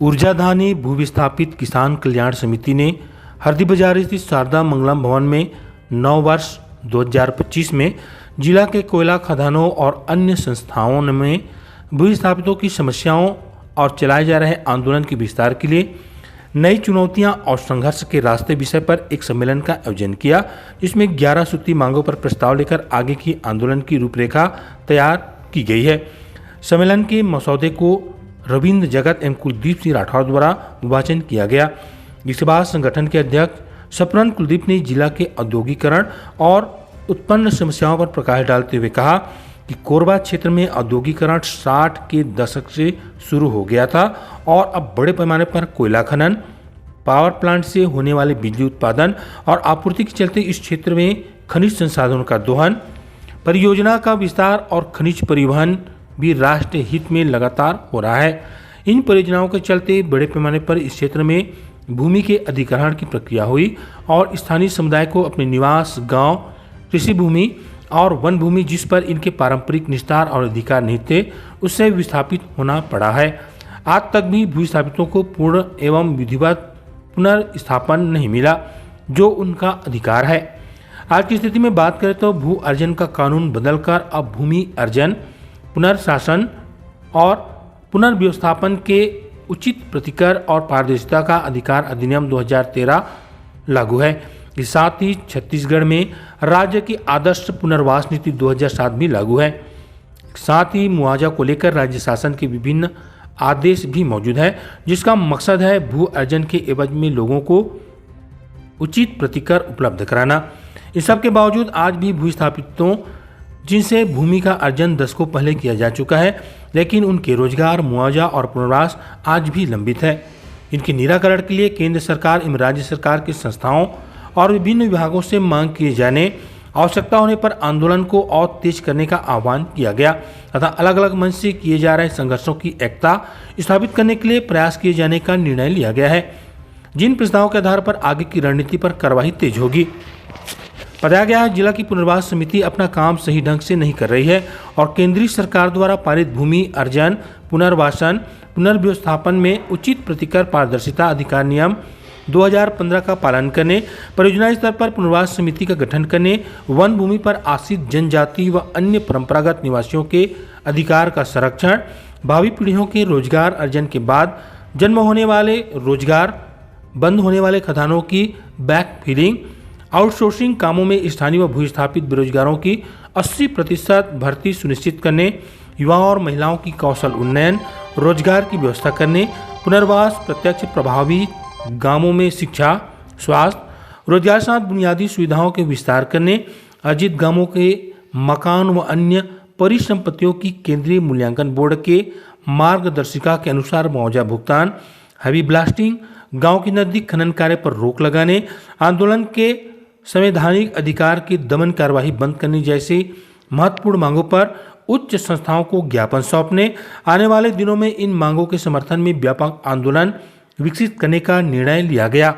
ऊर्जाधानी भूविस्थापित किसान कल्याण समिति ने हरदी बाजार स्थित शारदा मंगलम भवन में नव वर्ष 2025 में जिला के कोयला खदानों और अन्य संस्थाओं में भूविस्थापितों की समस्याओं और चलाए जा रहे आंदोलन के विस्तार के लिए नई चुनौतियां और संघर्ष के रास्ते विषय पर एक सम्मेलन का आयोजन किया, जिसमें 11 सूत्री मांगों पर प्रस्ताव लेकर आगे की आंदोलन की रूपरेखा तैयार की गई है। सम्मेलन के मसौदे को रविंद्र जगत एवं कुलदीप सिंह राठौर द्वारा वाचन किया गया। इसके बाद संगठन के अध्यक्ष सपरन कुलदीप ने जिला के औद्योगिकरण और उत्पन्न समस्याओं पर प्रकाश डालते हुए कहा कि कोरबा क्षेत्र में औद्योगिकरण 60 के दशक से शुरू हो गया था और अब बड़े पैमाने पर कोयला खनन, पावर प्लांट से होने वाले बिजली उत्पादन और आपूर्ति के चलते इस क्षेत्र में खनिज संसाधनों का दोहन, परियोजना का विस्तार और खनिज परिवहन भी राष्ट्रीय हित में लगातार हो रहा है। इन परियोजनाओं के चलते बड़े पैमाने पर इस क्षेत्र में भूमि के अधिग्रहण की प्रक्रिया हुई और स्थानीय समुदाय को अपने निवास, गांव, कृषि भूमि और वन भूमि जिस पर इनके पारंपरिक निस्तार और अधिकार नहीं थे, उससे विस्थापित होना पड़ा है। आज तक भी भूस्थापितों को पूर्ण एवं विधिवत पुनर्स्थापन नहीं मिला, जो उनका अधिकार है। आज की स्थिति में बात करें तो भू अर्जन का कानून बदलकर अब भूमि अर्जन, पुनर्शासन और पुनर्व्यवस्थापन के उचित प्रतिकर और पारदर्शिता का अधिकार अधिनियम 2013 लागू है। इस साथ ही छत्तीसगढ़ में राज्य की आदर्श पुनर्वास नीति 2007 भी लागू है। साथ ही मुआवजा को लेकर राज्य शासन के विभिन्न आदेश भी मौजूद है, जिसका मकसद है भू अर्जन के एवज में लोगों को उचित प्रतिकर उपलब्ध कराना। इस सब के बावजूद आज भी भूस्थापितों जिनसे भूमि का अर्जन दशकों पहले किया जा चुका है, लेकिन उनके रोजगार, मुआवजा और पुनर्वास आज भी लंबित है। इनके निराकरण के लिए केंद्र सरकार एवं राज्य सरकार की संस्थाओं और विभिन्न विभागों से मांग किए जाने, आवश्यकता होने पर आंदोलन को और तेज करने का आह्वान किया गया तथा अलग अलग मंच से किए जा रहे संघर्षों की एकता स्थापित करने के लिए प्रयास किए जाने का निर्णय लिया गया है, जिन प्रस्तावों के आधार पर आगे की रणनीति पर कार्रवाई तेज होगी। बताया गया है जिला की पुनर्वास समिति अपना काम सही ढंग से नहीं कर रही है और केंद्रीय सरकार द्वारा पारित भूमि अर्जन, पुनर्वासन, पुनर्व्यवस्थापन में उचित प्रतिकर, पारदर्शिता, अधिकार नियम 2015 का पालन करने, परियोजना स्तर पर पुनर्वास समिति का गठन करने, वन भूमि पर आश्रित जनजाति व अन्य परंपरागत निवासियों के अधिकार का संरक्षण, भावी पीढ़ियों के रोजगार अर्जन के बाद जन्म होने वाले रोजगार, बंद होने वाले खदानों की बैक फिलिंग, आउटसोर्सिंग कामों में स्थानीय व भूस्थापित बेरोजगारों की 80% भर्ती सुनिश्चित करने, युवाओं और महिलाओं की कौशल उन्नयन, रोजगार की व्यवस्था करने, पुनर्वास प्रत्यक्ष प्रभावी गांवों में शिक्षा, स्वास्थ्य, रोजगार साथ बुनियादी सुविधाओं के विस्तार करने, अर्जित गांवों के मकान व अन्य परिसंपत्तियों की केंद्रीय मूल्यांकन बोर्ड के मार्गदर्शिका के अनुसार मुआवजा भुगतान, हैवी ब्लास्टिंग, गांव के नजदीक खनन कार्य पर रोक लगाने, आंदोलन के संवैधानिक अधिकार की दमन कार्यवाही बंद करने जैसी महत्वपूर्ण मांगों पर उच्च संस्थाओं को ज्ञापन सौंपने, आने वाले दिनों में इन मांगों के समर्थन में व्यापक आंदोलन विकसित करने का निर्णय लिया गया।